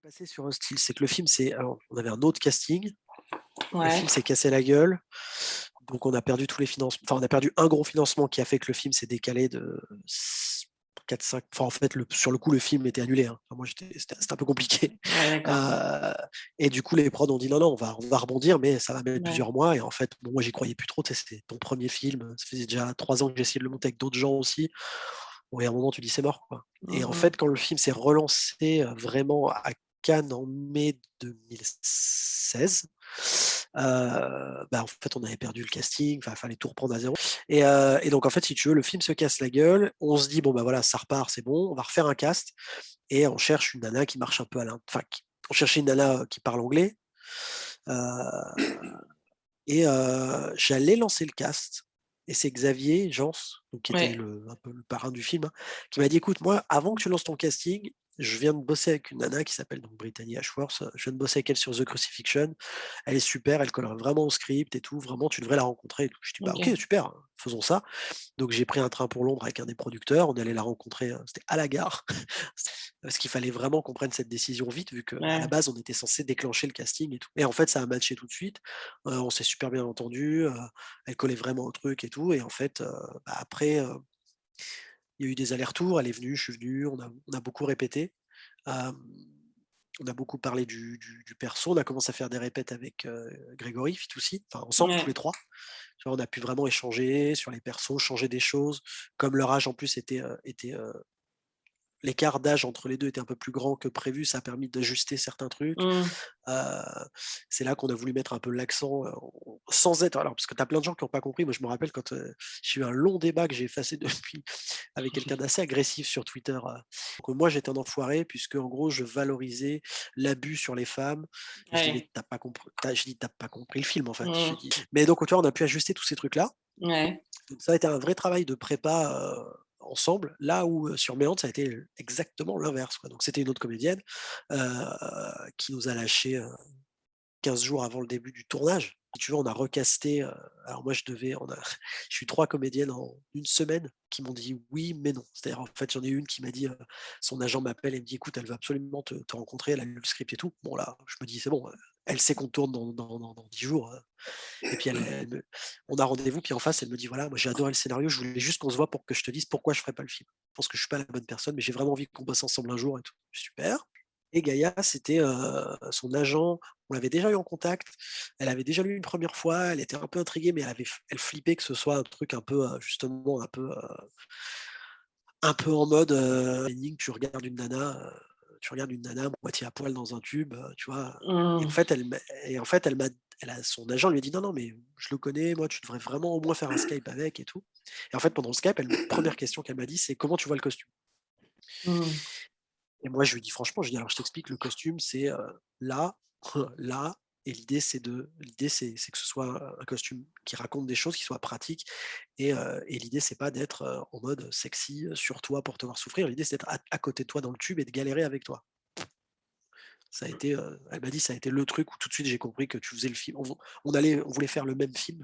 passé sur un style, c'est que le film alors on avait un autre casting, le Ouais, film s'est cassé la gueule, donc on a perdu tous les financements, enfin on a perdu un gros financement qui a fait que le film s'est décalé de 4-5, enfin en fait sur le coup le film était annulé, hein. Enfin moi c'était un peu compliqué, ouais, d'accord. heu et du coup les prods ont dit: «Non, non, on va rebondir mais ça va mettre Ouais. plusieurs mois» et en fait, bon moi j'y croyais plus trop, tu sais, c'était ton premier film, ça faisait déjà 3 ans que j'essayais de le monter avec d'autres gens aussi. Bon, il y a un moment tu dis: «C'est mort, quoi» et Mmh en mh. fait quand le film s'est relancé, vraiment à Cannes en mai 2016, bah, en fait on avait perdu le casting, enfin fallait tout reprendre à zéro et donc en fait si tu veux le film se casse la gueule, on se dit: «Bon, bah, voilà ça repart, c'est bon, on va refaire un cast» et on cherche une nana qui marche un peu enfin qui on cherchait une nana, qui parle anglais, heu j'allais lancer le cast et c'est Xavier Jans, donc qui était Ouais, un peu le parrain du film, hein, qui m'a dit: «Écoute, moi, avant que tu lances ton casting, je viens de bosser avec une nana qui s'appelle donc Brittany Ashworth, je viens de bosser avec elle sur The Crucifixion. Elle est super, elle colle vraiment au script et tout, vraiment tu devrais la rencontrer et tout». Je dis: «Bah, OK, OK. super, faisons ça». Donc j'ai pris un train pour Londres avec un des producteurs, on est allé la rencontrer, c'était à la gare. Parce qu'il fallait vraiment qu'on prenne cette décision vite vu qu'à la Ouais, base on était censé déclencher le casting et tout et en fait ça a matché tout de suite, on s'est super bien entendus, elle collait vraiment au truc et tout et en fait, bah, après, il y a eu des allers-retours, elle est venue, je suis venu, on a beaucoup répété, hem, on a beaucoup parlé du perso, on a commencé à faire des répètes avec, Grégory Fitoussi, enfin ensemble tous les ouais. 3. Tu vois, on a pu vraiment échanger sur les persos, changer des choses. Comme leur âge en plus l'écart d'âge entre les 2 était un peu plus grand que prévu, ça a permis d'ajuster certains trucs. Mmh. Heu, c'est là qu'on a voulu mettre un peu l'accent, sans être alors parce que tu as plein de gens qui ont pas compris. Moi, je me rappelle quand, j'ai eu un long débat que j'ai effacé depuis avec quelqu'un d'assez agressif sur Twitter, que moi j'étais un enfoiré puisque en gros je valorisais l'abus sur les femmes et je dis: «Mais Ouais. tu as pas compris je dis: «Tu pas compris le film en fait». Je Mmh. dis mais donc tu vois, on a pu ajuster tous ces trucs-là. Ouais. Donc ça a été un vrai travail de prépa, ensemble, là où, sur Méandre, ça a été exactement l'inverse, quoi. Donc c'était une autre comédienne, heu, qui nous a lâchés, 15 jours avant le début du tournage. Si tu veux, on a recasté, alors moi je devais on a j'ai eu 3 comédiennes en une semaine qui m'ont dit: «Oui, mais non». C'est-à-dire, en fait, j'en ai une qui m'a dit, son agent m'appelle et me dit: «Écoute, elle veut absolument te rencontrer, elle a lu le script et tout». Bon là, je me dis: «C'est bon, elle sait qu'on tourne dans 10 jours», et puis on a rendez-vous, puis en face, elle me dit: «Voilà, moi j'ai adoré le scénario, je voulais juste qu'on se voit pour que je te dise pourquoi je ferais pas le film. Je pense que je suis pas la bonne personne, mais j'ai vraiment envie qu'on bosse ensemble un jour et tout». Super. Et Gaïa, c'était, son agent, on l'avait déjà eu en contact, elle avait déjà lu une première fois, elle était un peu intriguée, mais elle flippait que ce soit un truc un peu, justement un peu en mode, tu regardes une nana moitié à poil dans un tube, tu vois? Et en Mmh. fait, son agent lui a dit: «Non, non, mais je le connais, moi, tu devrais vraiment au moins faire un Skype avec et tout». Et en fait, pendant le Skype, première question qu'elle m'a dit, c'est: «Comment tu vois le costume?» Mmh. Et moi, je lui ai dit franchement, je dis: «Alors je t'explique, le costume, c'est, là, là et l'idée c'est que ce soit un costume qui raconte des choses, qui soit pratique et l'idée c'est pas d'être, en mode sexy, sur toi pour te voir souffrir. L'idée c'est d'être à côté de toi dans le tube et de galérer avec toi». Elle m'a dit: «Ça a été le truc où tout de suite j'ai compris que tu faisais le film». On voulait faire le même film